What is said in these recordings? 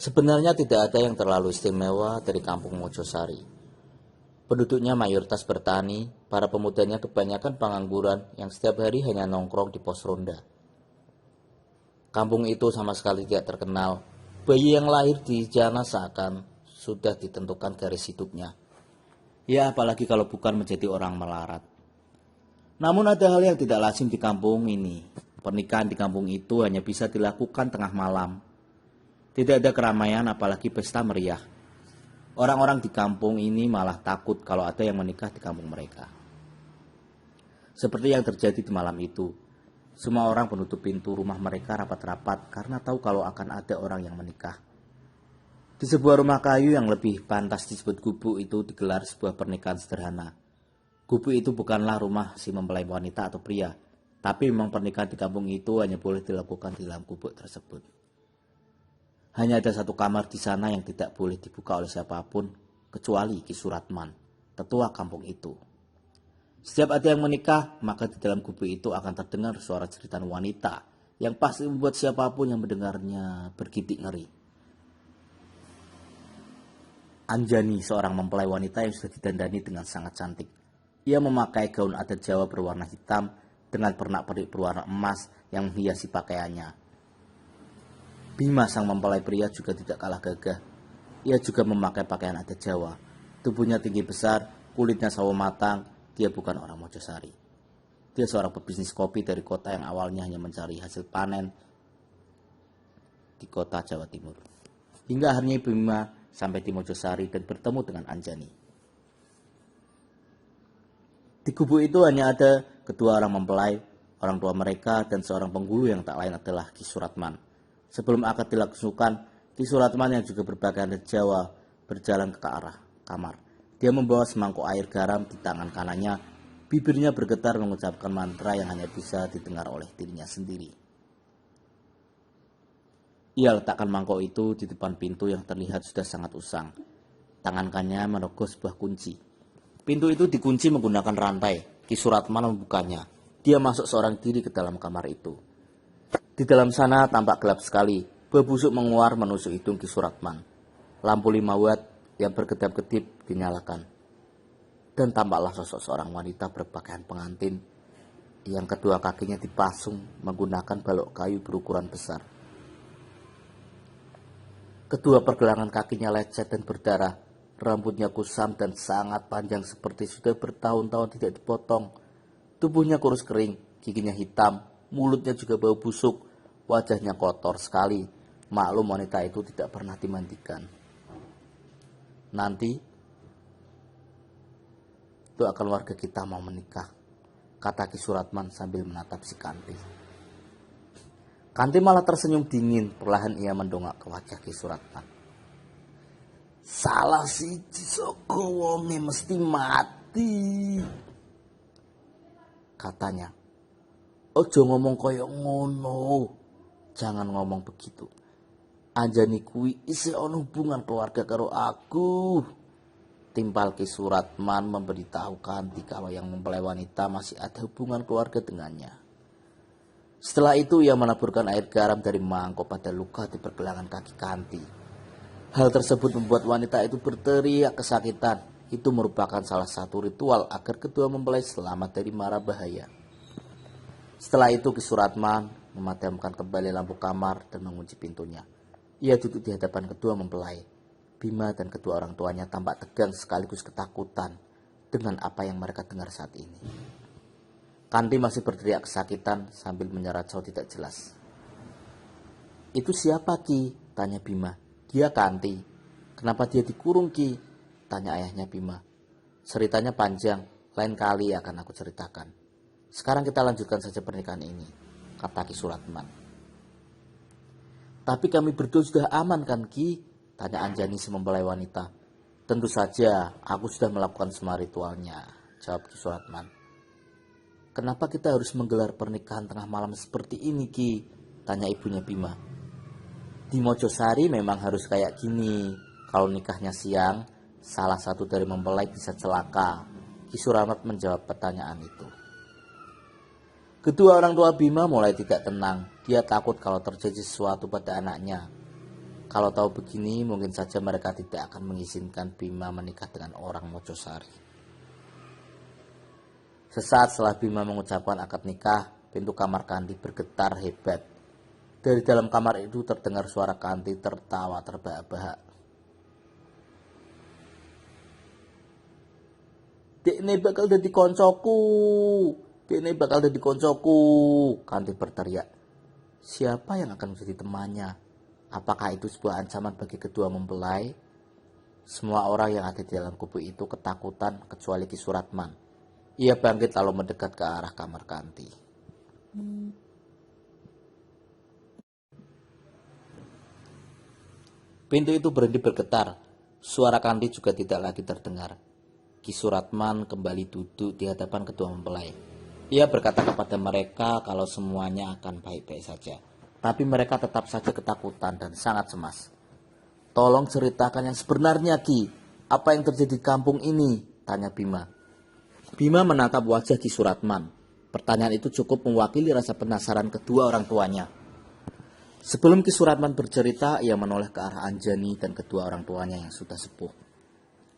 Sebenarnya tidak ada yang terlalu istimewa dari kampung Mojosari. Penduduknya mayoritas bertani, para pemudanya kebanyakan pengangguran yang setiap hari hanya nongkrong di pos ronda. Kampung itu sama sekali tidak terkenal. Bayi yang lahir di sana seakan sudah ditentukan garis hidupnya. Ya, apalagi kalau bukan menjadi orang melarat. Namun ada hal yang tidak lazim di kampung ini. Pernikahan di kampung itu hanya bisa dilakukan tengah malam. Tidak ada keramaian apalagi pesta meriah. Orang-orang di kampung ini malah takut kalau ada yang menikah di kampung mereka. Seperti yang terjadi di malam itu. Semua orang menutup pintu rumah mereka rapat-rapat karena tahu kalau akan ada orang yang menikah. Di sebuah rumah kayu yang lebih pantas disebut gubuk itu digelar sebuah pernikahan sederhana. Gubuk itu bukanlah rumah si mempelai wanita atau pria, tapi memang pernikahan di kampung itu hanya boleh dilakukan di dalam gubuk tersebut. Hanya ada satu kamar di sana yang tidak boleh dibuka oleh siapapun, kecuali Ki Suratman, tetua kampung itu. Setiap ada yang menikah, maka di dalam gubuk itu akan terdengar suara jeritan wanita, yang pasti membuat siapapun yang mendengarnya bergidik ngeri. Anjani, seorang mempelai wanita yang sudah didandani dengan sangat cantik. Ia memakai gaun adat Jawa berwarna hitam dengan pernak-pernik berwarna emas yang menghiasi pakaiannya. Bima, sang mempelai pria, juga tidak kalah gagah. Ia juga memakai pakaian adat Jawa. Tubuhnya tinggi besar, kulitnya sawo matang. Dia bukan orang Mojosari. Dia seorang pebisnis kopi dari kota yang awalnya hanya mencari hasil panen di kota Jawa Timur. Hingga akhirnya Bima sampai di Mojosari dan bertemu dengan Anjani. Di gubuk itu hanya ada kedua orang mempelai, orang tua mereka, dan seorang penghulu yang tak lain adalah Ki Suratman. Sebelum akad dilangsungkan, Ki Suratman yang juga berpakaian adat Jawa berjalan ke arah kamar. Dia membawa semangkuk air garam di tangan kanannya. Bibirnya bergetar mengucapkan mantra yang hanya bisa didengar oleh dirinya sendiri. Ia letakkan mangkok itu di depan pintu yang terlihat sudah sangat usang. Tangan kanannya merogoh sebuah kunci. Pintu itu dikunci menggunakan rantai. Ki Suratman membukanya. Dia masuk seorang diri ke dalam kamar itu. Di dalam sana tampak gelap sekali. Bau busuk menguar menusuk hidung Ki Suratman. Lampu 5 watt yang berkedap-kedip dinyalakan. Dan tampaklah sosok seorang wanita berpakaian pengantin yang kedua kakinya dipasung menggunakan balok kayu berukuran besar. Kedua pergelangan kakinya lecet dan berdarah. Rambutnya kusam dan sangat panjang seperti sudah bertahun-tahun tidak dipotong. Tubuhnya kurus kering, giginya hitam, mulutnya juga bau busuk, wajahnya kotor sekali. Maklum wanita itu tidak pernah dimandikan. Nanti doakan warga kita mau menikah, kata Ki Suratman sambil menatap si Kanti. Kanti malah tersenyum dingin. Perlahan ia mendongak ke wajah Ki Suratman. Salah siji saka wonge mesti mati, katanya. Ojo ngomong koyok ngono. Jangan ngomong begitu. Anjani kuwi isih ana hubungan keluarga karo aku. Timpal Ki Suratman memberitahu Kanti kalau yang mempelai wanita masih ada hubungan keluarga dengannya. Setelah itu ia menaburkan air garam dari mangkok pada luka di pergelangan kaki Kanti. Hal tersebut membuat wanita itu berteriak kesakitan. Itu merupakan salah satu ritual agar kedua mempelai selamat dari mara bahaya. Setelah itu Ki Suratman memadamkan kembali lampu kamar dan mengunci pintunya. Ia duduk di hadapan kedua mempelai. Bima dan kedua orang tuanya tampak tegang sekaligus ketakutan dengan apa yang mereka dengar saat ini. Kanti masih berteriak kesakitan sambil menyeracau tidak jelas. Itu siapa Ki? Tanya Bima. Dia Kanti. Kenapa dia dikurung Ki? Tanya ayahnya Bima. Ceritanya panjang, lain kali akan aku ceritakan. Sekarang kita lanjutkan saja pernikahan ini, kata Ki Suratman. Tapi kami berdua sudah aman kan Ki? Tanya Anjani si mempelai wanita. Tentu saja, aku sudah melakukan semua ritualnya, jawab Ki Suratman. Kenapa kita harus menggelar pernikahan tengah malam seperti ini Ki? Tanya ibunya Bima. Di Mojosari memang harus kayak gini. Kalau nikahnya siang, salah satu dari mempelai bisa celaka. Ki Suratman menjawab pertanyaan itu. Kedua orang tua Bima mulai tidak tenang. Dia takut kalau terjadi sesuatu pada anaknya. Kalau tahu begini, mungkin saja mereka tidak akan mengizinkan Bima menikah dengan orang Mojosari. Sesaat setelah Bima mengucapkan akad nikah, pintu kamar Kanti bergetar hebat. Dari dalam kamar itu terdengar suara Kanti tertawa terbahak-bahak. Dekne bakal dadi koncoku. Dekne bakal dadi koncoku. Kanti berteriak. Siapa yang akan menjadi temannya? Apakah itu sebuah ancaman bagi kedua mempelai? Semua orang yang ada di dalam kubu itu ketakutan kecuali Ki Suratman. Ia bangkit lalu mendekat ke arah kamar Kanti. Pintu itu berhenti bergetar. Suara Kanti juga tidak lagi terdengar. Ki Suratman kembali duduk di hadapan kedua mempelai. Ia berkata kepada mereka kalau semuanya akan baik-baik saja. Tapi mereka tetap saja ketakutan dan sangat cemas. Tolong ceritakan yang sebenarnya, Ki. Apa yang terjadi di kampung ini? Tanya Bima. Bima menatap wajah Ki Suratman. Pertanyaan itu cukup mewakili rasa penasaran kedua orang tuanya. Sebelum Ki Suratman bercerita, ia menoleh ke arah Anjani dan kedua orang tuanya yang sudah sepuh.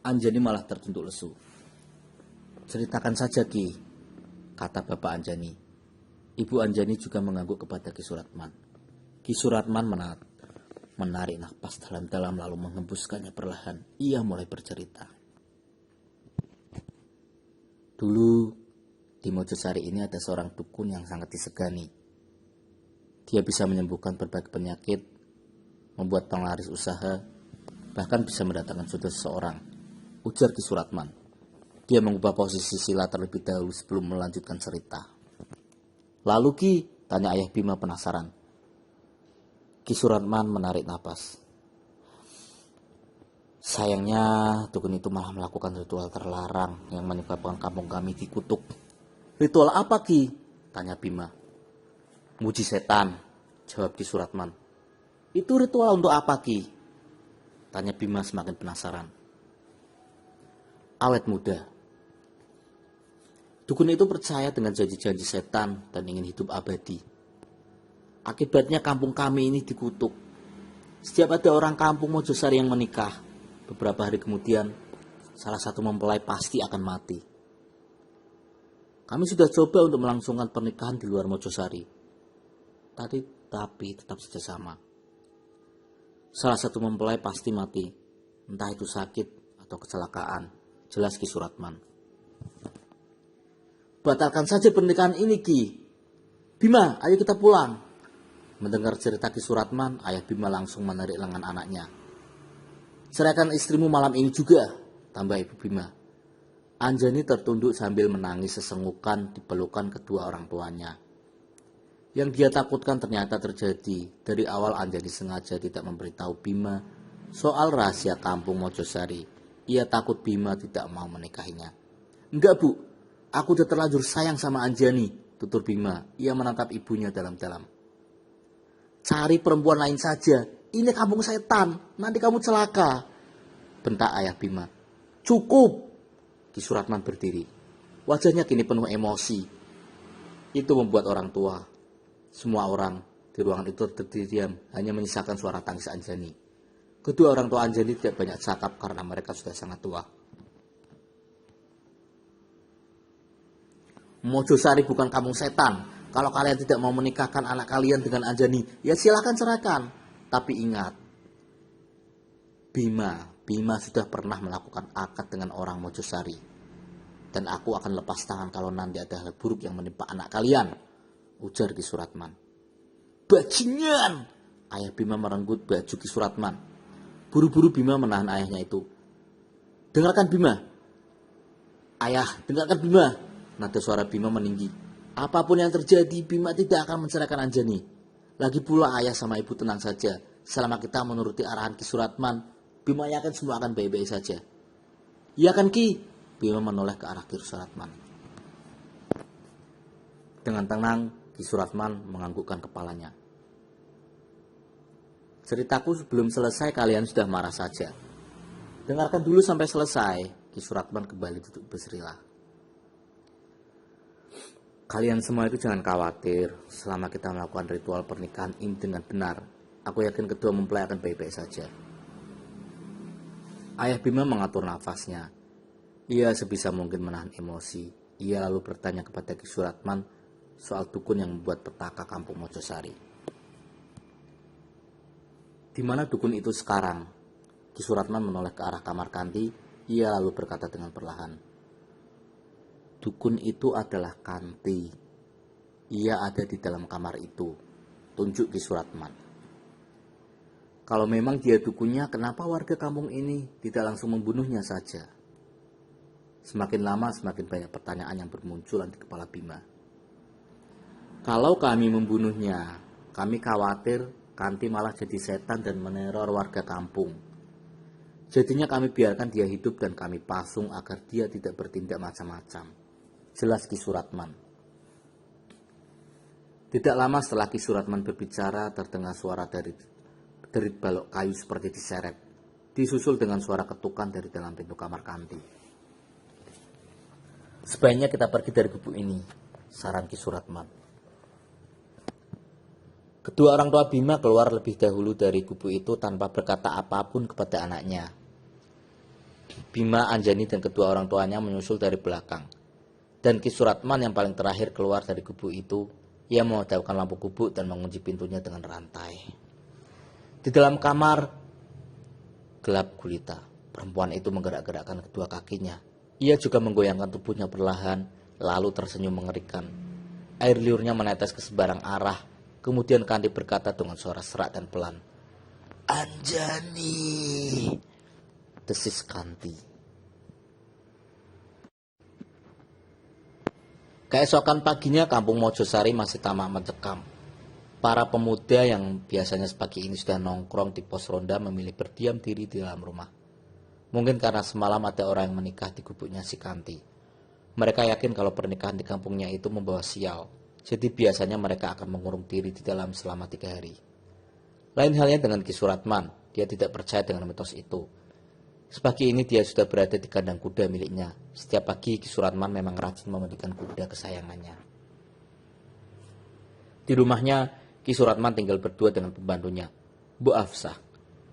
Anjani malah tertunduk lesu. Ceritakan saja, Ki, kata Bapak Anjani. Ibu Anjani juga mengangguk kepada Ki Suratman. Ki Suratman menarik nafas dalam-dalam lalu menghembuskannya perlahan. Ia mulai bercerita. Dulu di Mojosari ini ada seorang dukun yang sangat disegani. Dia bisa menyembuhkan berbagai penyakit, membuat penglaris usaha, bahkan bisa mendatangkan jodoh seseorang. Ujar Ki Suratman. Dia mengubah posisi sila terlebih dahulu sebelum melanjutkan cerita. Lalu Ki, tanya ayah Bima penasaran. Ki Suratman menarik napas. Sayangnya dukun itu malah melakukan ritual terlarang yang menyebabkan kampung kami dikutuk. Ritual apa, Ki? Tanya Bima. Muji setan, jawab Ki Suratman. Itu ritual untuk apa, Ki? Tanya Bima semakin penasaran. Awet muda. Dukun itu percaya dengan janji-janji setan dan ingin hidup abadi. Akibatnya kampung kami ini dikutuk. Setiap ada orang kampung Mojosari yang menikah, beberapa hari kemudian salah satu mempelai pasti akan mati. Kami sudah coba untuk melangsungkan pernikahan di luar Mojosari. Tapi tetap saja sama. Salah satu mempelai pasti mati, entah itu sakit atau kecelakaan, jelas Ki Suratman. Batalkan saja pernikahan ini, Ki. Bima, ayo kita pulang. Mendengar cerita Ki Suratman, ayah Bima langsung menarik lengan anaknya. Ceraikan istrimu malam ini juga, tambah ibu Bima. Anjani tertunduk sambil menangis sesenggukan di pelukan kedua orang tuanya. Yang dia takutkan ternyata terjadi. Dari awal Anjani sengaja tidak memberitahu Bima soal rahasia kampung Mojosari. Ia takut Bima tidak mau menikahinya. Enggak, Bu, aku udah terlanjur sayang sama Anjani, tutur Bima. Ia menatap ibunya dalam-dalam. Cari perempuan lain saja. Ini kampung setan. Nanti kamu celaka. Bentak ayah Bima. Cukup. Ki Suratman berdiri. Wajahnya kini penuh emosi. Itu membuat orang tua. Semua orang di ruangan itu terdiam. Hanya menyisakan suara tangis Anjani. Kedua orang tua Anjani tidak banyak cakap karena mereka sudah sangat tua. Mojosari bukan kampung setan. Kalau kalian tidak mau menikahkan anak kalian dengan Anjani, ya silahkan cerahkan. Tapi ingat, Bima sudah pernah melakukan akad dengan orang Mojosari. Dan aku akan lepas tangan kalau nanti ada hal buruk yang menimpa anak kalian, ujar Ki Suratman. Bajingan! Ayah Bima merenggut baju Ki Suratman. Buru-buru Bima menahan ayahnya itu. Dengarkan Bima. Ayah, dengarkan Bima. Nada suara Bima meninggi. Apapun yang terjadi, Bima tidak akan menceraikan Anjani. Lagi pula ayah sama ibu tenang saja. Selama kita menuruti arahan Ki Suratman, Bima yakin semua akan baik-baik saja. Iya kan, Ki? Bima menoleh ke arah Ki Suratman. Dengan tenang, Ki Suratman menganggukkan kepalanya. Ceritaku belum selesai, kalian sudah marah saja. Dengarkan dulu sampai selesai. Ki Suratman kembali duduk berserilah. Kalian semua itu jangan khawatir. Selama kita melakukan ritual pernikahan ini dengan benar, Aku yakin kedua mempelai akan baik-baik saja. Ayah Bima mengatur nafasnya. Ia sebisa mungkin menahan emosi. Ia lalu bertanya kepada Ki Suratman soal dukun yang membuat petaka kampung Mojosari. Di mana dukun itu sekarang? Ki Suratman menoleh ke arah kamar Kanti. Ia lalu berkata dengan perlahan. Dukun itu adalah Kanti. Ia ada di dalam kamar itu. Tunjuk Ki Suratman. Kalau memang dia dukunnya, kenapa warga kampung ini tidak langsung membunuhnya saja? Semakin lama semakin banyak pertanyaan yang bermunculan di kepala Bima. Kalau kami membunuhnya, kami khawatir Kanti malah jadi setan dan meneror warga kampung. Jadinya kami biarkan dia hidup dan kami pasung agar dia tidak bertindak macam-macam. Jelas Ki Suratman. Tidak lama setelah Ki Suratman berbicara, terdengar suara dari derit balok kayu seperti diseret, disusul dengan suara ketukan dari dalam pintu kamar Kanti. Sebaiknya kita pergi dari gubuk ini, saran Ki Suratman. Kedua orang tua Bima keluar lebih dahulu dari gubuk itu tanpa berkata apapun kepada anaknya. Bima, Anjani dan kedua orang tuanya menyusul dari belakang. Dan Ki Suratman yang paling terakhir keluar dari gubuk itu. Ia memadakan lampu gubuk dan mengunci pintunya dengan rantai. Di dalam kamar gelap gulita. Perempuan itu menggerak-gerakkan kedua kakinya. Ia juga menggoyangkan tubuhnya perlahan, lalu tersenyum mengerikan. Air liurnya menetes ke sembarang arah. Kemudian Kanti berkata dengan suara serak dan pelan. Anjani, desis Kanti. Keesokan paginya kampung Mojosari masih tamak mencekam. Para pemuda yang biasanya sepagi ini sudah nongkrong di pos ronda memilih berdiam diri di dalam rumah. Mungkin karena semalam ada orang yang menikah di gubuknya si Kanti. Mereka yakin kalau pernikahan di kampungnya itu membawa sial. Jadi biasanya mereka akan mengurung diri di dalam selama 3 hari. Lain halnya dengan Ki Suratman. Dia tidak percaya dengan mitos itu. Sepagi ini dia sudah berada di kandang kuda miliknya. Setiap pagi Ki Suratman memang rajin memandikan kuda kesayangannya. Di rumahnya Ki Suratman tinggal berdua dengan pembantunya, Bu Afsah.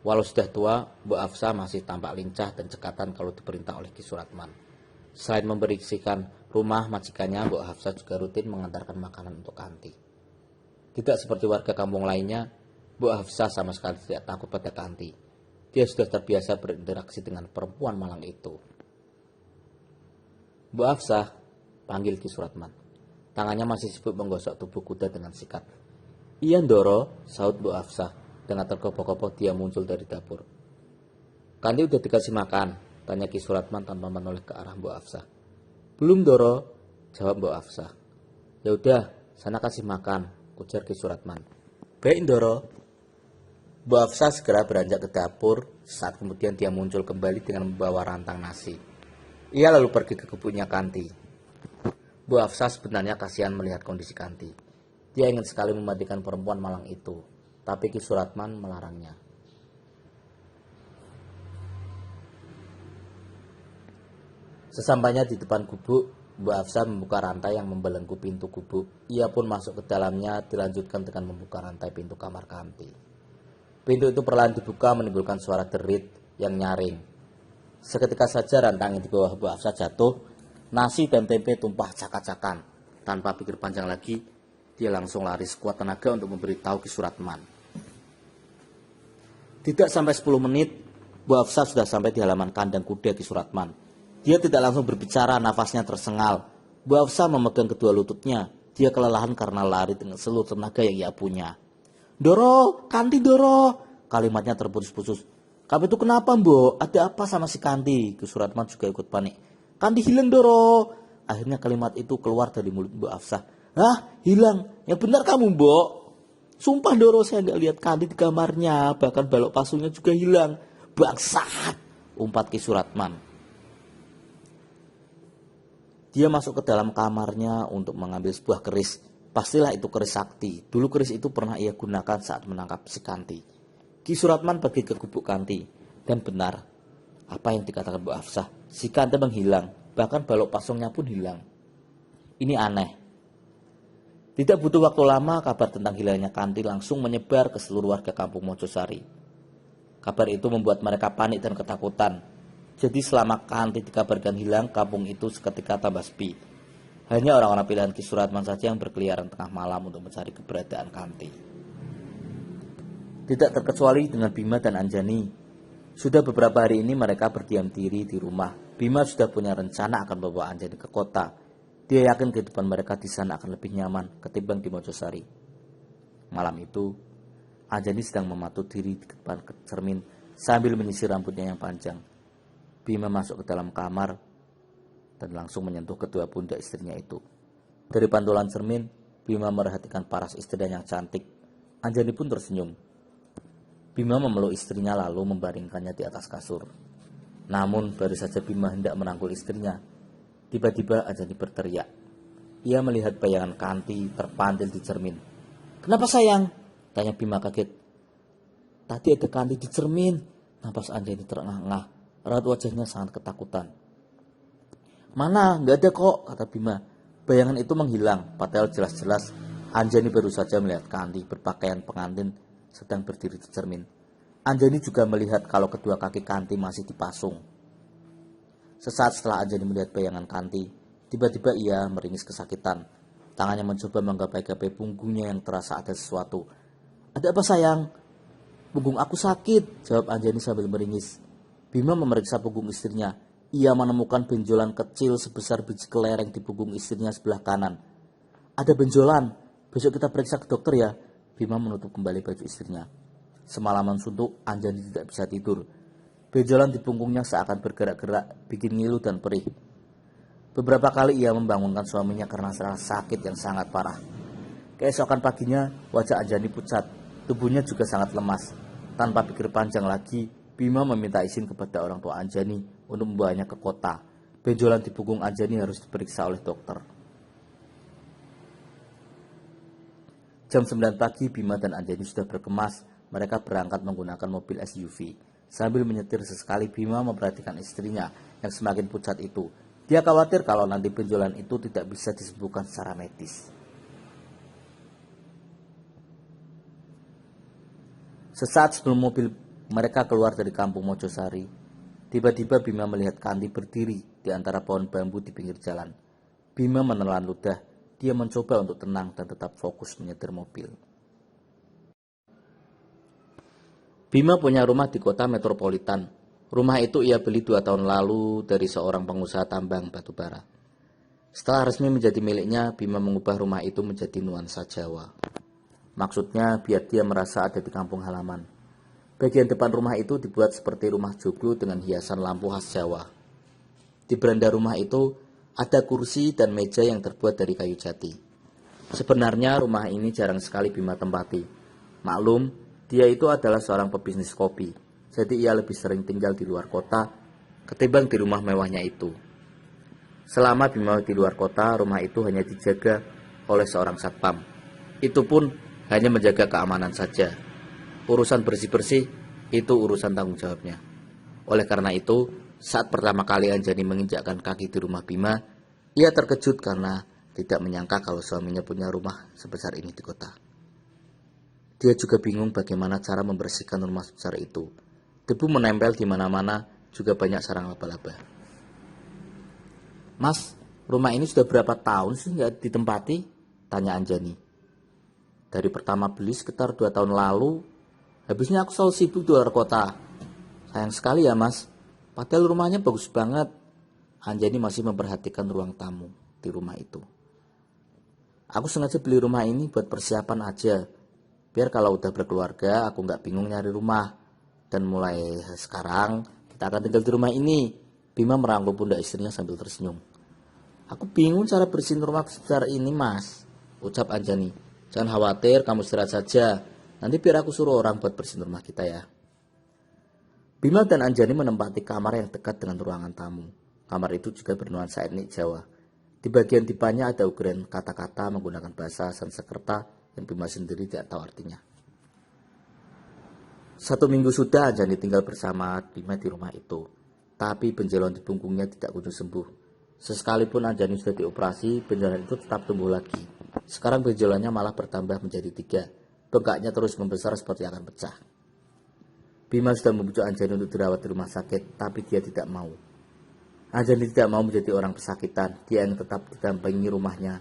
Walau sudah tua, Bu Afsah masih tampak lincah dan cekatan kalau diperintah oleh Ki Suratman. Selain membersihkan rumah majikannya, Bu Afsah juga rutin mengantarkan makanan untuk Kanti. Tidak seperti warga kampung lainnya, Bu Afsah sama sekali tidak takut pada Kanti. Dia sudah terbiasa berinteraksi dengan perempuan malang itu. Bu Afsah, panggil Ki Suratman. Tangannya masih sibuk menggosok tubuh kuda dengan sikat. Iya Ndoro, saut Bu Afsah. Dengan tergopoh-gopoh dia muncul dari dapur. Kanti udah dikasih makan? Tanya Ki Suratman tanpa menoleh ke arah Bu Afsah. Belum Ndoro, jawab Bu Afsah. Ya udah, sana kasih makan, ujar Ki Suratman. Baik Ndoro. Bu Afsah segera beranjak ke dapur. Saat kemudian dia muncul kembali dengan membawa rantang nasi. Ia lalu pergi ke gubuknya Kanti. Bu Afsah sebenarnya kasihan melihat kondisi Kanti. Dia ingin sekali memandikan perempuan malang itu, tapi Ki Suratman melarangnya. Sesampainya di depan gubuk, Bu Afsah membuka rantai yang membelenggu pintu gubuk. Ia pun masuk ke dalamnya, dilanjutkan dengan membuka rantai pintu kamar Kanti. Pintu itu perlahan dibuka menimbulkan suara derit yang nyaring. Seketika saja rantang di bawah Bu Afsah jatuh, nasi dan tempe tumpah cakak-cakan. Tanpa pikir panjang lagi, dia langsung lari sekuat tenaga untuk memberitahu Ki Suratman. Tidak sampai 10 menit, Bu Afsah sudah sampai di halaman kandang kuda Ki Suratman. Dia tidak langsung berbicara, nafasnya tersengal. Bu Afsah memegang kedua lututnya. Dia kelelahan karena lari dengan seluruh tenaga yang ia punya. Doro, Kanti Doro. Kalimatnya terputus-putus. Kamu itu kenapa Mbok? Ada apa sama si Kanti? Ki Suratman juga ikut panik. Kanti hilang Doro. Akhirnya kalimat itu keluar dari mulut Bu Afsah. Hah? Hilang? Ya benar kamu Mbok. Sumpah Doro saya nggak lihat Kanti di kamarnya. Bahkan balok pasungnya juga hilang. Bangsat, umpat Ki Suratman. Dia masuk ke dalam kamarnya untuk mengambil sebuah keris. Pastilah itu keris sakti. Dulu keris itu pernah ia gunakan saat menangkap si Kanti. Ki Suratman pergi ke gubuk Kanti. Dan benar, apa yang dikatakan Bu Afsah. Si Kanti menghilang. Bahkan balok pasungnya pun hilang. Ini aneh. Tidak butuh waktu lama, kabar tentang hilangnya Kanti langsung menyebar ke seluruh warga kampung Mojosari. Kabar itu membuat mereka panik dan ketakutan. Jadi selama Kanti dikabarkan hilang, kampung itu seketika tambah sepi. Hanya orang-orang pilihan Ki Suratman saja yang berkeliaran tengah malam untuk mencari keberadaan Kanti. Tidak terkecuali dengan Bima dan Anjani. Sudah beberapa hari ini mereka berdiam diri di rumah. Bima sudah punya rencana akan membawa Anjani ke kota. Dia yakin kehidupan mereka di sana akan lebih nyaman ketimbang di Mojosari. Malam itu, Anjani sedang mematut diri di depan cermin sambil menyisir rambutnya yang panjang. Bima masuk ke dalam kamar dan langsung menyentuh kedua pundak istrinya itu. Dari pantulan cermin, Bima merhatikan paras istrinya yang cantik. Anjani pun tersenyum. Bima memeluk istrinya lalu membaringkannya di atas kasur. Namun baru saja Bima hendak merangkul istrinya, tiba-tiba Anjani berteriak. Ia melihat bayangan Kanti terpantil di cermin. "Kenapa sayang?" tanya Bima kaget. "Tadi ada Kanti di cermin." Napas Anjani terengah-engah. Raut wajahnya sangat ketakutan. "Mana? Nggak ada kok," kata Bima. Bayangan itu menghilang, padahal jelas-jelas Anjani baru saja melihat Kanti berpakaian pengantin sedang berdiri di cermin. Anjani juga melihat kalau kedua kaki Kanti masih dipasung. Sesaat setelah Anjani melihat bayangan Kanti, tiba-tiba ia meringis kesakitan. Tangannya mencoba menggapai-gapai punggungnya yang terasa ada sesuatu. "Ada apa sayang?" "Punggung aku sakit," jawab Anjani sambil meringis. Bima memeriksa punggung istrinya. Ia menemukan benjolan kecil sebesar biji kelereng di punggung istrinya sebelah kanan. "Ada benjolan, besok kita periksa ke dokter ya." Bima menutup kembali baju istrinya. Semalaman suntuk, Anjani tidak bisa tidur. Benjolan di punggungnya seakan bergerak-gerak, bikin ngilu dan perih. Beberapa kali ia membangunkan suaminya karena rasa sakit yang sangat parah. Keesokan paginya, wajah Anjani pucat, tubuhnya juga sangat lemas. Tanpa pikir panjang lagi, Bima meminta izin kepada orang tua Anjani untuk membawanya ke kota. Benjolan di punggung Anjani harus diperiksa oleh dokter. Jam 9 pagi, Bima dan Anjani sudah berkemas. Mereka berangkat menggunakan mobil SUV. Sambil menyetir sesekali, Bima memperhatikan istrinya yang semakin pucat itu. Dia khawatir kalau nanti benjolan itu tidak bisa disembuhkan secara medis. Sesaat sebelum mobil mereka keluar dari kampung Mojosari, tiba-tiba Bima melihat Kanti berdiri di antara pohon bambu di pinggir jalan. Bima menelan ludah. Dia mencoba untuk tenang dan tetap fokus menyetir mobil. Bima punya rumah di kota metropolitan. Rumah itu ia beli 2 tahun lalu dari seorang pengusaha tambang batubara. Setelah resmi menjadi miliknya, Bima mengubah rumah itu menjadi nuansa Jawa. Maksudnya biar dia merasa ada di kampung halaman. Bagian depan rumah itu dibuat seperti rumah joglo dengan hiasan lampu khas Jawa. Di beranda rumah itu ada kursi dan meja yang terbuat dari kayu jati. Sebenarnya rumah ini jarang sekali Bima tempati. Maklum, dia itu adalah seorang pebisnis kopi. Jadi ia lebih sering tinggal di luar kota ketimbang di rumah mewahnya itu. Selama Bima di luar kota, rumah itu hanya dijaga oleh seorang satpam. Itu pun hanya menjaga keamanan saja. Urusan bersih-bersih itu urusan tanggung jawabnya. Oleh karena itu, saat pertama kali Anjani menginjakkan kaki di rumah Bima, ia terkejut karena tidak menyangka kalau suaminya punya rumah sebesar ini di kota. Dia juga bingung bagaimana cara membersihkan rumah sebesar itu. Debu menempel di mana-mana, juga banyak sarang laba-laba. "Mas, rumah ini sudah berapa tahun sih nggak ditempati?" tanya Anjani. "Dari pertama beli sekitar 2 tahun lalu. Habisnya aku selalu sibuk di luar kota." "Sayang sekali ya mas, padahal rumahnya bagus banget." Anjani masih memperhatikan ruang tamu di rumah itu. "Aku sengaja beli rumah ini buat persiapan aja. Biar kalau udah berkeluarga aku nggak bingung nyari rumah. Dan mulai sekarang kita akan tinggal di rumah ini." Bima merangkul pundak istrinya sambil tersenyum. "Aku bingung cara bersihin rumah sebesar ini mas," ucap Anjani. "Jangan khawatir, kamu istirahat saja. Nanti biar aku suruh orang buat bersihin rumah kita ya." Bima dan Anjani menempati kamar yang dekat dengan ruangan tamu. Kamar itu juga bernuansa etnik Jawa. Di bagian depannya ada ukiran kata-kata menggunakan bahasa Sanskerta yang Bima sendiri tidak tahu artinya. 1 minggu sudah Anjani tinggal bersama Bima di rumah itu. Tapi benjolan di punggungnya tidak kunjung sembuh. Sekalipun Anjani sudah dioperasi, benjolan itu tetap tumbuh lagi. Sekarang benjolannya malah bertambah menjadi 3. Bengkaknya terus membesar seperti akan pecah. Bima sudah membujuk Anjani untuk dirawat di rumah sakit, tapi dia tidak mau. Anjani tidak mau menjadi orang pesakitan. Dia ingin tetap didampingi rumahnya.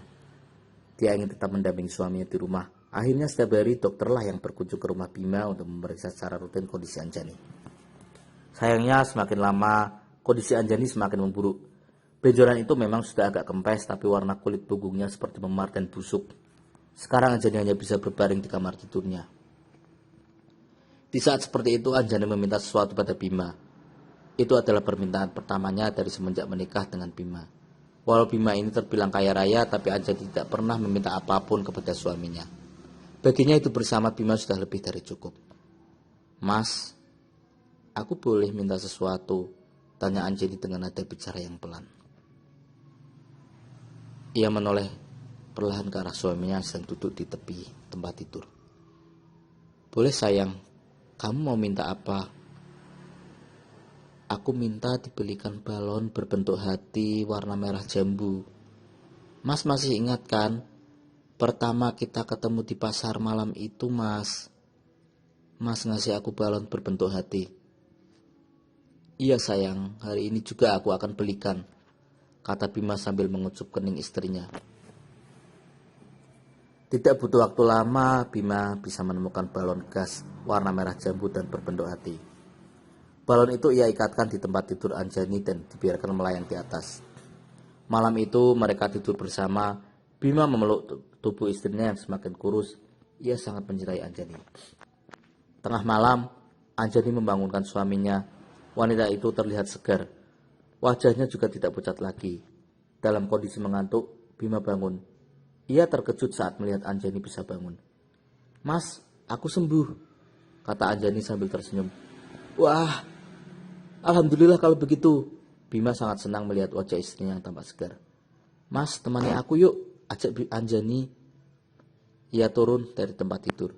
Dia ingin tetap mendampingi suaminya di rumah. Akhirnya setiap hari dokterlah yang berkunjung ke rumah Bima untuk memeriksa secara rutin kondisi Anjani. Sayangnya semakin lama kondisi Anjani semakin memburuk. Benjolan itu memang sudah agak kempes, tapi warna kulit punggungnya seperti memar dan busuk. Sekarang Anjani hanya bisa berbaring di kamar tidurnya. Di saat seperti itu Anjani meminta sesuatu pada Bima. Itu adalah permintaan pertamanya dari semenjak menikah dengan Bima. Walau Bima ini terbilang kaya raya, tapi Anjani tidak pernah meminta apapun kepada suaminya. Baginya hidup bersama Bima sudah lebih dari cukup. "Mas, aku boleh minta sesuatu?" tanya Anjani dengan nada bicara yang pelan. Ia menoleh perlahan ke arah suaminya yang sedang duduk di tepi tempat tidur. "Boleh sayang, kamu mau minta apa?" "Aku minta dibelikan balon berbentuk hati warna merah jambu. Mas masih ingat kan? Pertama kita ketemu di pasar malam itu, Mas. Mas ngasih aku balon berbentuk hati." "Iya sayang, hari ini juga aku akan belikan," kata Bima sambil mengucup kening istrinya. Tidak butuh waktu lama, Bima bisa menemukan balon gas warna merah jambu dan berbentuk hati. Balon itu ia ikatkan di tempat tidur Anjani dan dibiarkan melayang di atas. Malam itu mereka tidur bersama. Bima memeluk tubuh istrinya yang semakin kurus. Ia sangat mencintai Anjani. Tengah malam, Anjani membangunkan suaminya. Wanita itu terlihat segar. Wajahnya juga tidak pucat lagi. Dalam kondisi mengantuk, Bima bangun. Ia terkejut saat melihat Anjani bisa bangun. "Mas, aku sembuh," kata Anjani sambil tersenyum. "Wah, alhamdulillah kalau begitu." Bima sangat senang melihat wajah istrinya yang tampak segar. "Mas, temani aku yuk," ajak Anjani. Ia turun dari tempat tidur.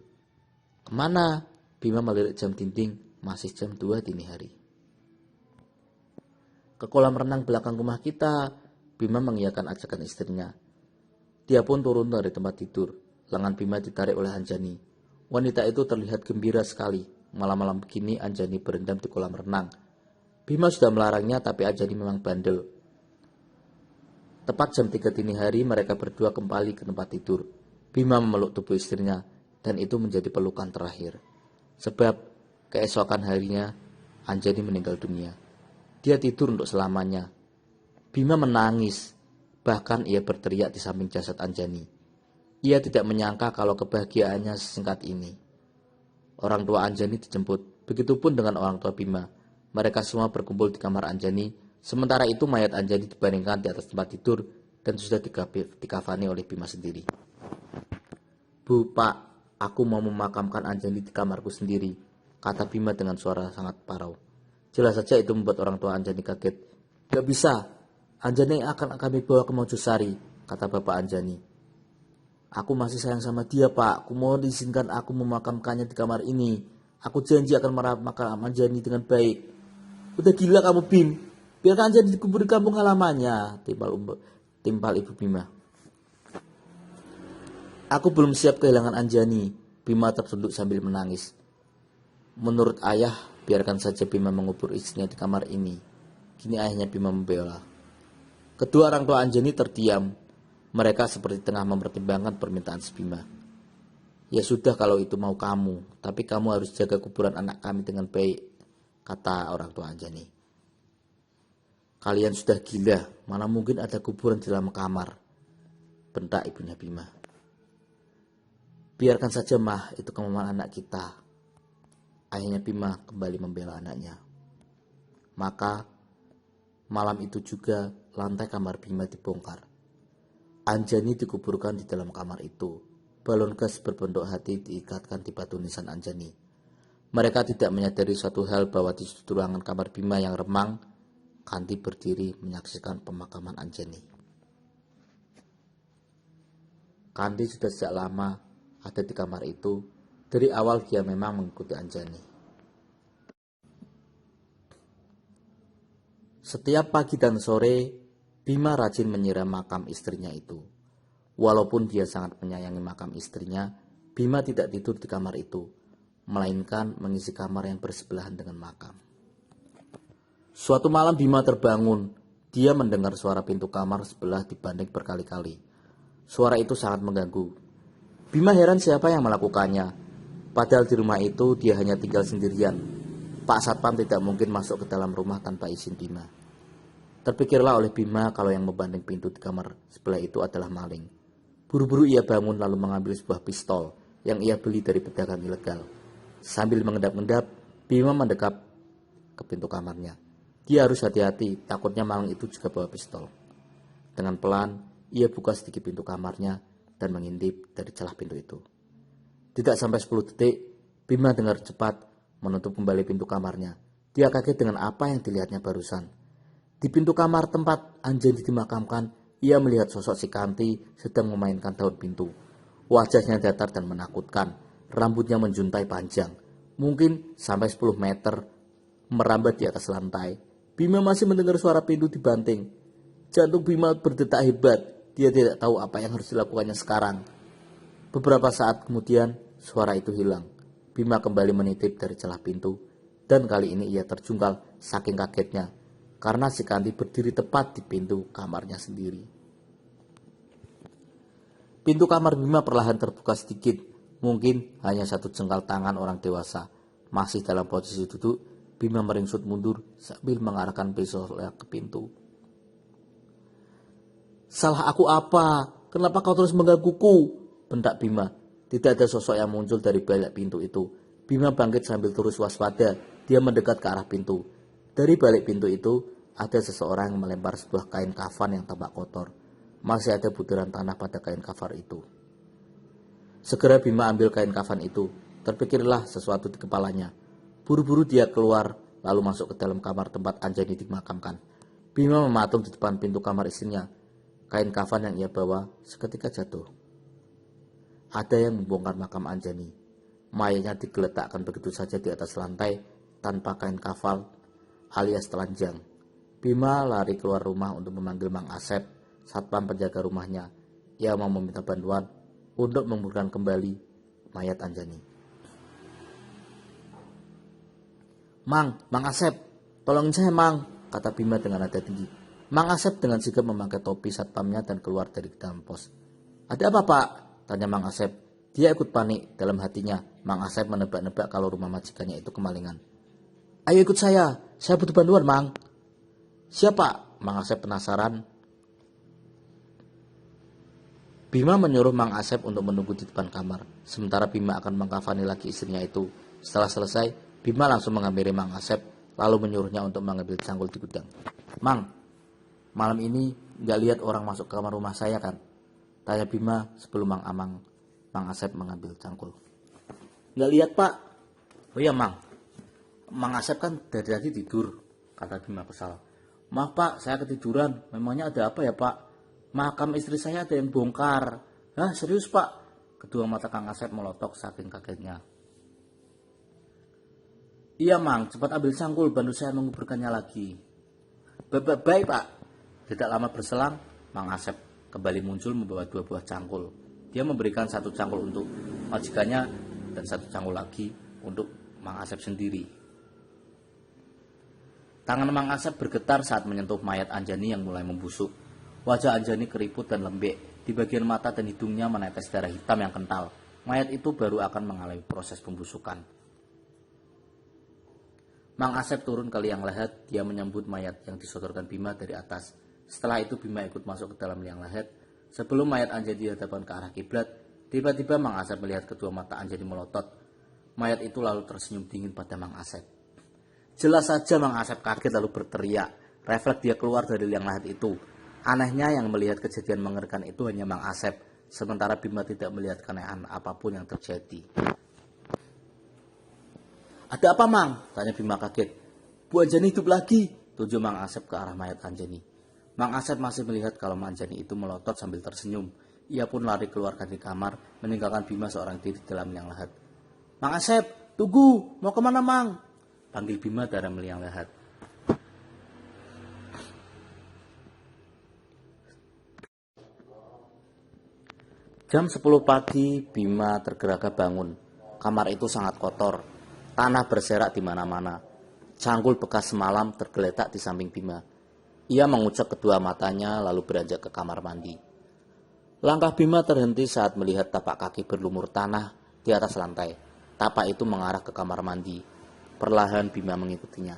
"Kemana?" Bima melirik jam dinding. Masih jam 2 dini hari. "Ke kolam renang belakang rumah kita," Bima mengiyakan ajakan istrinya. Dia pun turun dari tempat tidur. Lengan Bima ditarik oleh Anjani. Wanita itu terlihat gembira sekali. Malam-malam begini Anjani berendam di kolam renang. Bima sudah melarangnya, tapi Anjani memang bandel. Tepat jam 3 dini hari mereka berdua kembali ke tempat tidur. Bima memeluk tubuh istrinya, dan itu menjadi pelukan terakhir. Sebab keesokan harinya Anjani meninggal dunia. Dia tidur untuk selamanya. Bima menangis. Bahkan ia berteriak di samping jasad Anjani. Ia tidak menyangka kalau kebahagiaannya sesingkat ini. Orang tua Anjani dijemput. Begitupun dengan orang tua Bima. Mereka semua berkumpul di kamar Anjani. Sementara itu mayat Anjani dibaringkan di atas tempat tidur dan sudah dikafani oleh Bima sendiri. "Bu, Pak, aku mau memakamkan Anjani di kamarku sendiri," kata Bima dengan suara sangat parau. Jelas saja itu membuat orang tua Anjani kaget. "Gak bisa. Anjani akan kami bawa ke Mojosari," kata bapak Anjani. "Aku masih sayang sama dia, Pak. Aku mohon izinkan aku memakamkannya di kamar ini. Aku janji akan memakamkan Anjani dengan baik." "Udah gila kamu, Bim. Biarkan Anjani dikubur di kampung halamannya," timpal ibu Bima. "Aku belum siap kehilangan Anjani." Bima tertunduk sambil menangis. Menurut ayah, biarkan saja Bima mengubur istrinya di kamar ini. Kini ayahnya Bima membela. Kedua orang tua Anjani terdiam. Mereka seperti tengah mempertimbangkan permintaan si Bima. "Ya sudah kalau itu mau kamu, tapi kamu harus jaga kuburan anak kami dengan baik," kata orang tua Anjani. "Kalian sudah gila, mana mungkin ada kuburan di dalam kamar," bentak ibunya Bima. "Biarkan saja mah, itu kemauan anak kita." Ayahnya Bima kembali membela anaknya. Maka malam itu juga lantai kamar Bima dibongkar. Anjani dikuburkan di dalam kamar itu. Balon gas berbentuk hati diikatkan di batu nisan Anjani. Mereka tidak menyadari suatu hal bahwa di sudut ruangan kamar Bima yang remang, Kanti berdiri menyaksikan pemakaman Anjani. Kanti sudah sejak lama ada di kamar itu. Dari awal dia memang mengikuti Anjani. Setiap pagi dan sore, Bima rajin menyiram makam istrinya itu. Walaupun dia sangat menyayangi makam istrinya, Bima tidak tidur di kamar itu, melainkan mengisi kamar yang bersebelahan dengan makam. Suatu malam Bima terbangun. Dia mendengar suara pintu kamar sebelah dibanding berkali-kali. Suara itu sangat mengganggu. Bima heran siapa yang melakukannya. Padahal di rumah itu dia hanya tinggal sendirian. Pak Satpam tidak mungkin masuk ke dalam rumah tanpa izin Bima. Terpikirlah oleh Bima kalau yang membanding pintu di kamar sebelah itu adalah maling. Buru-buru ia bangun lalu mengambil sebuah pistol yang ia beli dari pedagang ilegal. Sambil mengendap-endap, Bima mendekap ke pintu kamarnya. Dia harus hati-hati, takutnya maling itu juga bawa pistol. Dengan pelan, ia buka sedikit pintu kamarnya dan mengintip dari celah pintu itu. Tidak sampai 10 detik, Bima dengar cepat menutup kembali pintu kamarnya. Dia kaget dengan apa yang dilihatnya barusan. Di pintu kamar tempat Anjani dimakamkan, ia melihat sosok si Kanti sedang memainkan daun pintu. Wajahnya datar dan menakutkan, rambutnya menjuntai panjang, mungkin sampai 10 meter, merambat di atas lantai. Bima masih mendengar suara pintu dibanting. Jantung Bima berdetak hebat. Dia tidak tahu apa yang harus dilakukannya sekarang. Beberapa saat kemudian, suara itu hilang. Bima kembali menitip dari celah pintu. Dan kali ini ia terjungkal saking kagetnya. Karena si Kanti berdiri tepat di pintu kamarnya sendiri. Pintu kamar Bima perlahan terbuka sedikit. Mungkin hanya satu jengkal tangan orang dewasa. Masih dalam posisi duduk, Bima meringsut mundur sambil mengarahkan pisaunya ke pintu. Salah aku apa? Kenapa kau terus menggangguku? Bentak Bima. Tidak ada sosok yang muncul dari balik pintu itu. Bima bangkit sambil terus waspada. Dia mendekat ke arah pintu. Dari balik pintu itu, ada seseorang yang melempar sebuah kain kafan yang tampak kotor. Masih ada butiran tanah pada kain kafan itu. Segera Bima ambil kain kafan itu. Terpikirlah sesuatu di kepalanya. Buru-buru dia keluar, lalu masuk ke dalam kamar tempat Anjani dimakamkan. Bima mematung di depan pintu kamar istrinya. Kain kafan yang ia bawa seketika jatuh. Ada yang membongkar makam Anjani. Mayatnya digeletakkan begitu saja di atas lantai tanpa kain kafan alias telanjang. Bima lari keluar rumah untuk memanggil Mang Asep, satpam penjaga rumahnya. Ia mau meminta bantuan untuk menguburkan kembali mayat Anjani. Mang Asep, tolongin saya Mang, kata Bima dengan nada tinggi. Mang Asep dengan sigap memakai topi satpamnya dan keluar dari dalam pos. Ada apa Pak? Tanya Mang Asep. Dia ikut panik dalam hatinya. Mang Asep menebak-nebak kalau rumah majikannya itu kemalingan. Ayo ikut saya butuh bantuan Mang. Siapa? Mang Asep penasaran. Bima menyuruh Mang Asep untuk menunggu di depan kamar. Sementara Bima akan mengkafani lagi istrinya itu. Setelah selesai, Bima langsung menghampiri Mang Asep, lalu menyuruhnya untuk mengambil cangkul di gudang. Mang, malam ini gak lihat orang masuk ke kamar rumah saya kan? Tanya Bima sebelum Mang Asep mengambil cangkul. Gak lihat Pak. Oh iya Mang Asep kan dari tadi tidur, kata Bima kesal. Maaf Pak, saya ketiduran. Memangnya ada apa ya Pak? Makam istri saya ada yang bongkar. Hah serius Pak? Kedua mata Kang Asep melotok saking kagetnya. Iya Mang, cepat ambil cangkul, bantu saya menguburkannya lagi. Baik Pak. Tidak lama berselang, Mang Asep kembali muncul membawa 2 buah cangkul. Dia memberikan 1 cangkul untuk majikannya dan 1 cangkul lagi untuk Mang Asep sendiri. Tangan Mang Asep bergetar saat menyentuh mayat Anjani yang mulai membusuk. Wajah Anjani keriput dan lembek. Di bagian mata dan hidungnya menetes darah hitam yang kental. Mayat itu baru akan mengalami proses pembusukan. Mang Asep turun ke liang lahat. Dia menyambut mayat yang disodorkan Bima dari atas. Setelah itu Bima ikut masuk ke dalam liang lahat. Sebelum mayat Anjani dihadapkan ke arah kiblat, tiba-tiba Mang Asep melihat kedua mata Anjani melotot. Mayat itu lalu tersenyum dingin pada Mang Asep. Jelas saja Mang Asep kaget lalu berteriak. Refleks dia keluar dari liang lahat itu. Anehnya yang melihat kejadian mengerikan itu hanya Mang Asep. Sementara Bima tidak melihat keanehan apapun yang terjadi. Ada apa Mang? Tanya Bima kaget. Bu Anjani hidup lagi. Tunjuk Mang Asep ke arah mayat Anjani. Mang Asep masih melihat kalau Anjani itu melotot sambil tersenyum. Ia pun lari keluar dari kamar, meninggalkan Bima seorang diri dalam liang lahat. Mang Asep, tunggu, mau kemana Mang? Panggil Bima dari liang lahat. Jam 10 pagi, Bima tergeraga bangun. Kamar itu sangat kotor. Tanah berserak di mana-mana. Cangkul bekas semalam tergeletak di samping Bima. Ia mengucap kedua matanya lalu beranjak ke kamar mandi. Langkah Bima terhenti saat melihat tapak kaki berlumur tanah di atas lantai. Tapak itu mengarah ke kamar mandi. Perlahan Bima mengikutinya.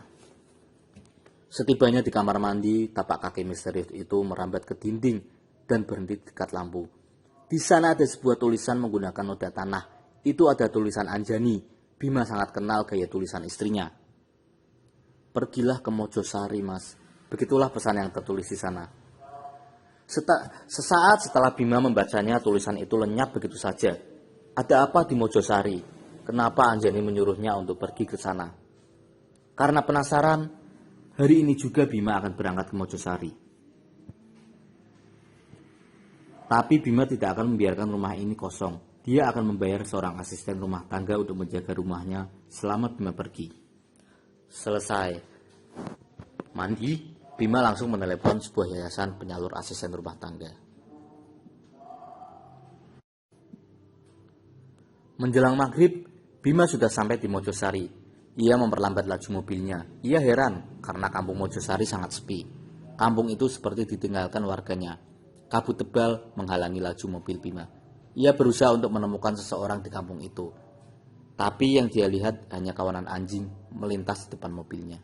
Setibanya di kamar mandi, tapak kaki misterius itu merambat ke dinding dan berhenti dekat lampu. Di sana ada sebuah tulisan menggunakan noda tanah. Itu ada tulisan Anjani. Bima sangat kenal gaya tulisan istrinya. Pergilah ke Mojosari, Mas. Begitulah pesan yang tertulis di sana. Sesaat setelah Bima membacanya, tulisan itu lenyap begitu saja. Ada apa di Mojosari? Kenapa Anjani menyuruhnya untuk pergi ke sana? Karena penasaran, hari ini juga Bima akan berangkat ke Mojosari. Tapi Bima tidak akan membiarkan rumah ini kosong. Dia akan membayar seorang asisten rumah tangga untuk menjaga rumahnya selama Bima pergi. Selesai mandi, Bima langsung menelepon sebuah yayasan penyalur asisten rumah tangga. Menjelang maghrib, Bima sudah sampai di Mojosari. Ia memperlambat laju mobilnya. Ia heran karena kampung Mojosari sangat sepi. Kampung itu seperti ditinggalkan warganya. Kabut tebal menghalangi laju mobil Bima. Ia berusaha untuk menemukan seseorang di kampung itu. Tapi yang dia lihat hanya kawanan anjing melintas di depan mobilnya.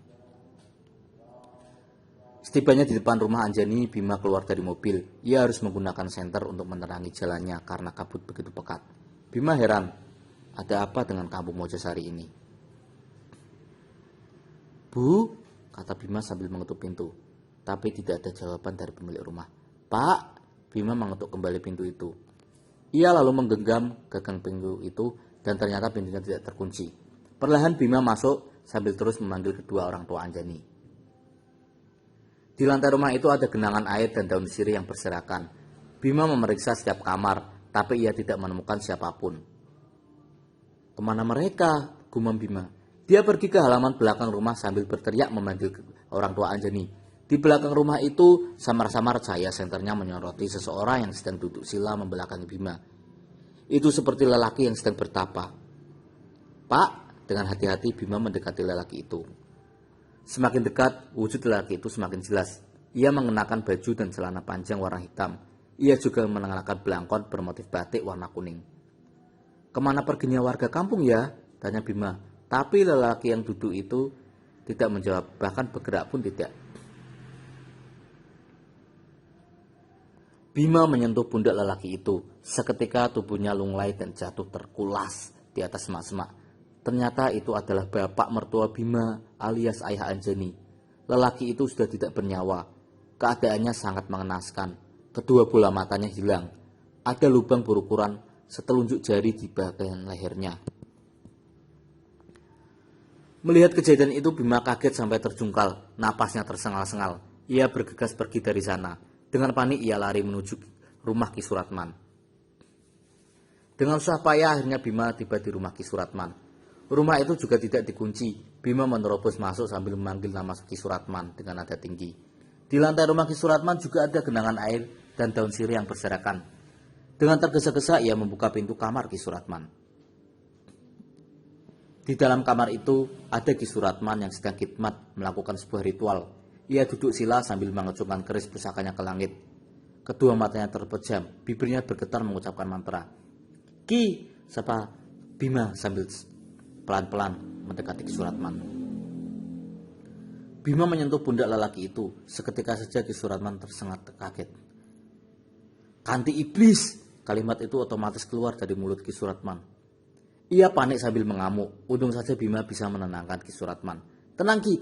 Setibanya di depan rumah Anjani, Bima keluar dari mobil. Ia harus menggunakan senter untuk menerangi jalannya karena kabut begitu pekat. Bima heran, ada apa dengan kampung Mojosari ini? Bu, kata Bima sambil mengetuk pintu. Tapi tidak ada jawaban dari pemilik rumah. Pak, Bima mengetuk kembali pintu itu. Ia lalu menggenggam gagang pintu itu dan ternyata pintunya tidak terkunci. Perlahan Bima masuk sambil terus memanggil kedua orang tua Anjani. Di lantai rumah itu ada genangan air dan daun sirih yang berserakan. Bima memeriksa setiap kamar, tapi ia tidak menemukan siapapun. Kemana mereka? Gumam Bima. Dia pergi ke halaman belakang rumah sambil berteriak memanggil orang tua Anjani. Di belakang rumah itu, samar-samar cahaya senternya menyoroti seseorang yang sedang duduk sila membelakangi Bima. Itu seperti lelaki yang sedang bertapa. Pak, dengan hati-hati Bima mendekati lelaki itu. Semakin dekat, wujud lelaki itu semakin jelas. Ia mengenakan baju dan celana panjang warna hitam. Ia juga mengenakan belangkon bermotif batik warna kuning. Kemana perginya warga kampung ya? Tanya Bima. Tapi lelaki yang duduk itu tidak menjawab, bahkan bergerak pun tidak. Bima menyentuh pundak lelaki itu. Seketika tubuhnya lunglai dan jatuh terkulas di atas semak-semak. Ternyata itu adalah bapak mertua Bima alias ayah Anjani. Lelaki itu sudah tidak bernyawa. Keadaannya sangat mengenaskan. Kedua bola matanya hilang. Ada lubang berukuran setelunjuk jari di bagian lehernya. Melihat kejadian itu Bima kaget sampai terjungkal. Napasnya tersengal-sengal. Ia bergegas pergi dari sana. Dengan panik ia lari menuju rumah Ki Suratman. Dengan susah payah akhirnya Bima tiba di rumah Ki Suratman. Rumah itu juga tidak dikunci. Bima menerobos masuk sambil memanggil nama Ki Suratman dengan nada tinggi. Di lantai rumah Ki Suratman juga ada genangan air dan daun sirih yang berserakan. Dengan tergesa-gesa ia membuka pintu kamar Ki Suratman. Di dalam kamar itu ada Ki Suratman yang sedang khidmat melakukan sebuah ritual. Ia duduk sila sambil mengacungkan keris pusakanya ke langit. Kedua matanya terpejam, bibirnya bergetar mengucapkan mantra. Ki, sapa Bima sambil pelan-pelan mendekati Ki Suratman. Bima menyentuh pundak lelaki itu. Seketika saja Ki Suratman tersengat kaget. Kanti iblis! Kalimat itu otomatis keluar dari mulut Ki Suratman. Ia panik sambil mengamuk. Untung saja Bima bisa menenangkan Ki Suratman. Tenang Ki,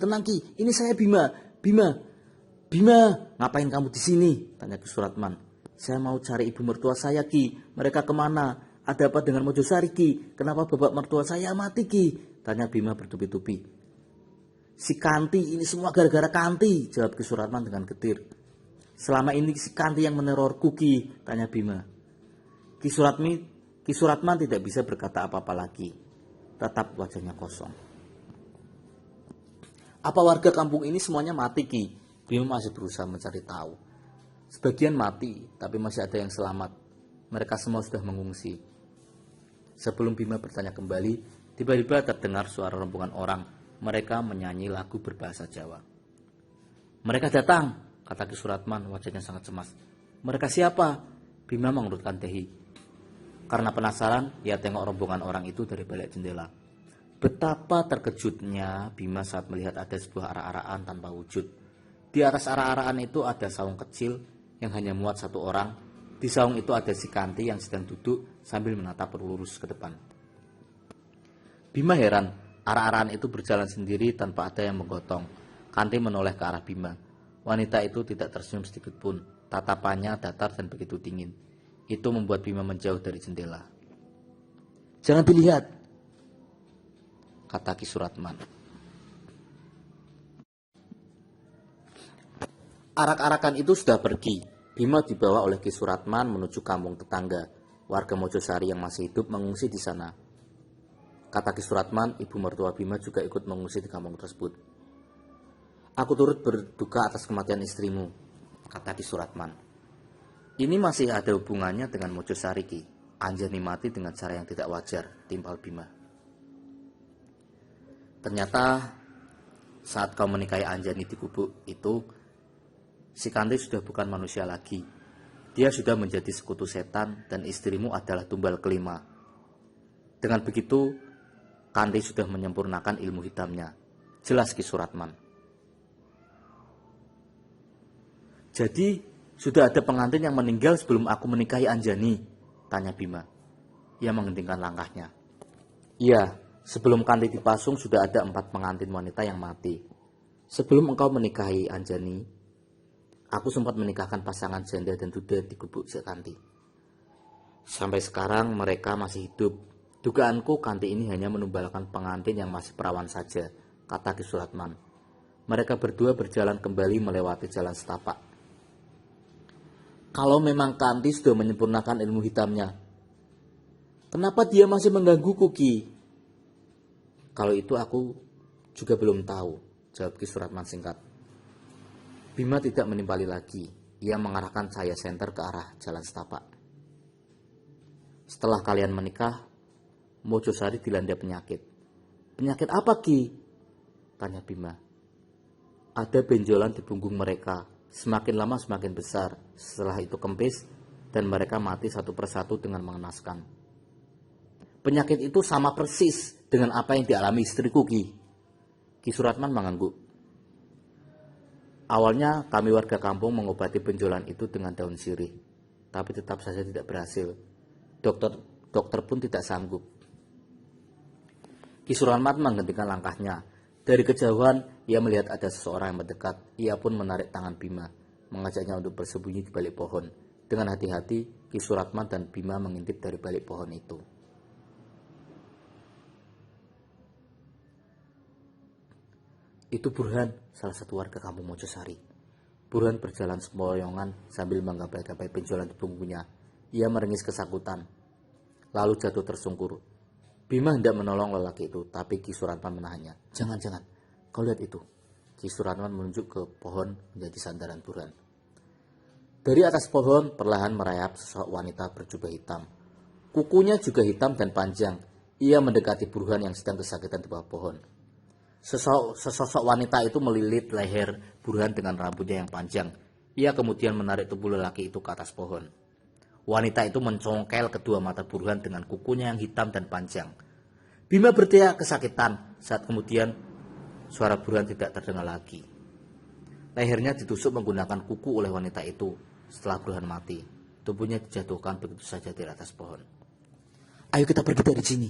ini saya Bima. Bima, ngapain kamu di sini? Tanya Ki Suratman. Saya mau cari ibu mertua saya Ki. Mereka kemana? Ada apa dengan Mojosari Ki? Kenapa bapak mertua saya mati Ki? Tanya Bima bertubi-tubi. Si Kanti, ini semua gara-gara Kanti, jawab Ki Suratman dengan getir. Selama ini si Kanti yang menerorku Ki, tanya Bima. Ki Suratman tidak bisa berkata apa-apa lagi. Tetap wajahnya kosong. Apa warga kampung ini semuanya mati Ki? Bima masih berusaha mencari tahu. Sebagian mati, tapi masih ada yang selamat. Mereka semua sudah mengungsi. Sebelum Bima bertanya kembali, tiba-tiba terdengar suara rombongan orang. Mereka menyanyi lagu berbahasa Jawa. "Mereka datang," kata Ki Suratman, wajahnya sangat cemas. "Mereka siapa?" Bima mengerutkan dahi. Karena penasaran, ia tengok rombongan orang itu dari balik jendela. Betapa terkejutnya Bima saat melihat ada sebuah arak-arakan tanpa wujud. Di atas arak-arakan itu ada saung kecil yang hanya muat satu orang. Di saung itu ada si Kanti yang sedang duduk sambil menatap lurus ke depan. Bima heran, arak-arakan itu berjalan sendiri tanpa ada yang menggotong. Kanti menoleh ke arah Bima. Wanita itu tidak tersenyum sedikit pun. Tatapannya datar dan begitu dingin. Itu membuat Bima menjauh dari jendela. "Jangan dilihat," kata Ki Suratman. Arak-arakan itu sudah pergi. Bima dibawa oleh Ki Suratman menuju kampung tetangga. Warga Mojosari yang masih hidup mengungsi di sana. Kata Ki Suratman, ibu mertua Bima juga ikut mengungsi di kampung tersebut. "Aku turut berduka atas kematian istrimu," kata Ki Suratman. "Ini masih ada hubungannya dengan Mojosari, Ki. Anjani mati dengan cara yang tidak wajar," timpal Bima. "Ternyata saat kau menikahi Anjani di gubuk itu, si Kanti sudah bukan manusia lagi. Dia sudah menjadi sekutu setan dan istrimu adalah tumbal kelima. Dengan begitu, Kanti sudah menyempurnakan ilmu hitamnya," jelas Ki Suratman. "Jadi, sudah ada pengantin yang meninggal sebelum aku menikahi Anjani?" tanya Bima. Ia menghentikan langkahnya. "Iya, sebelum Kanti dipasung sudah ada 4 pengantin wanita yang mati. Sebelum engkau menikahi Anjani, aku sempat menikahkan pasangan janda dan duda di gubuk Kanti. Sampai sekarang mereka masih hidup. Dugaanku Kanti ini hanya menumbalkan pengantin yang masih perawan saja," kata Ki Suratman. Mereka berdua berjalan kembali melewati jalan setapak. "Kalau memang Kanti sudah menyempurnakan ilmu hitamnya, kenapa dia masih menggangguku, Ki?" "Kalau itu aku juga belum tahu," jawab Ki Suratman singkat. Bima tidak menimpali lagi. Ia mengarahkan cahaya senter ke arah jalan setapak. "Setelah kalian menikah, Mojosari dilanda penyakit." "Penyakit apa, Ki?" tanya Bima. "Ada benjolan di punggung mereka. Semakin lama semakin besar. Setelah itu kempis dan mereka mati satu persatu dengan mengenaskan." "Penyakit itu sama persis dengan apa yang dialami istriku, Ki." Ki Suratman mengangguk. "Awalnya kami warga kampung mengobati benjolan itu dengan daun sirih, tapi tetap saja tidak berhasil. Dokter pun tidak sanggup." Ki Suratman menghentikan langkahnya. Dari kejauhan, ia melihat ada seseorang yang mendekat. Ia pun menarik tangan Bima, mengajaknya untuk bersembunyi di balik pohon. Dengan hati-hati, Ki Suratman dan Bima mengintip dari balik pohon itu. "Itu Burhan, salah satu warga kampung Mojosari." Burhan berjalan sempoyongan sambil menggapai-gapai benjolan di punggungnya. Ia meringis kesakitan, lalu jatuh tersungkur. Bima hendak menolong lelaki itu, tapi Ki Suratman menahannya. Jangan, kau lihat itu." Ki Suratman menunjuk ke pohon menjadi sandaran Burhan. Dari atas pohon perlahan merayap sosok wanita berjubah hitam. Kukunya juga hitam dan panjang. Ia mendekati Burhan yang sedang kesakitan di bawah pohon. Sesosok wanita itu melilit leher Burhan dengan rambutnya yang panjang. Ia kemudian menarik tubuh lelaki itu ke atas pohon. Wanita itu mencongkel kedua mata Burhan dengan kukunya yang hitam dan panjang. Bima berteriak kesakitan. Saat kemudian suara Burhan tidak terdengar lagi. Lehernya ditusuk menggunakan kuku oleh wanita itu. Setelah Burhan mati, tubuhnya dijatuhkan begitu saja di atas pohon. "Ayo kita pergi dari sini."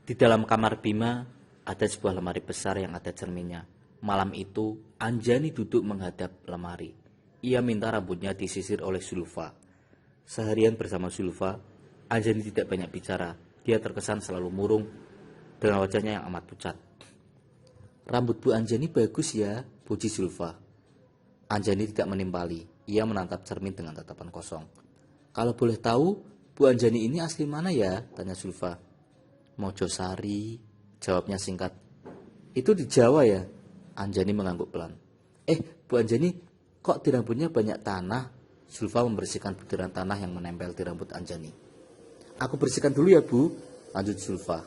Di dalam kamar Bima ada sebuah lemari besar yang ada cerminnya. Malam itu Anjani duduk menghadap lemari. Ia minta rambutnya disisir oleh Zulfa. Seharian bersama Zulfa, Anjani tidak banyak bicara. Dia terkesan selalu murung dengan wajahnya yang amat pucat. "Rambut Bu Anjani bagus ya," puji Zulfa. Anjani tidak menimpali. Ia menatap cermin dengan tatapan kosong. "Kalau boleh tahu, Bu Anjani ini asli mana ya?" tanya Zulfa. Mojosari, jawabnya singkat. Itu di Jawa ya? Anjani mengangguk pelan. Bu Anjani, kok di rambutnya banyak tanah? Zulfa membersihkan butiran tanah yang menempel di rambut Anjani. Aku bersihkan dulu ya Bu, lanjut Zulfa.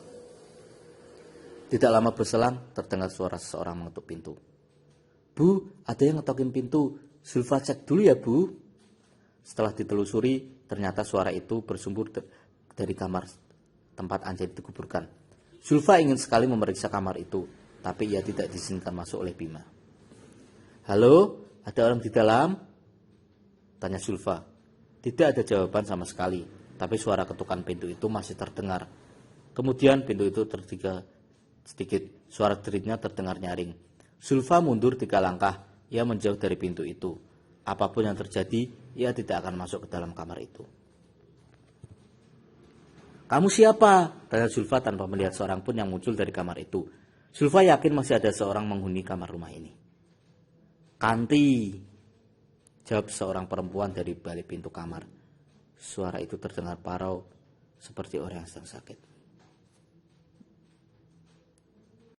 Tidak lama berselang, terdengar suara seseorang mengetuk pintu. Bu, ada yang ngetokin pintu. Zulfa cek dulu ya Bu. Setelah ditelusuri, ternyata suara itu bersumber dari kamar tempat Anjani dikuburkan. Zulfa ingin sekali memeriksa kamar itu, tapi ia tidak diizinkan masuk oleh Bima. Halo, ada orang di dalam? Tanya Zulfa. Tidak ada jawaban sama sekali, tapi suara ketukan pintu itu masih terdengar. Kemudian pintu itu tertiga sedikit, suara deritnya terdengar nyaring. Zulfa mundur 3 langkah, ia menjauh dari pintu itu. Apapun yang terjadi, ia tidak akan masuk ke dalam kamar itu. Kamu siapa? Tanya Zulfa tanpa melihat seorang pun yang muncul dari kamar itu. Zulfa yakin masih ada seorang menghuni kamar rumah ini. Kanti, jawab seorang perempuan dari balik pintu kamar. Suara itu terdengar parau seperti orang yang sedang sakit.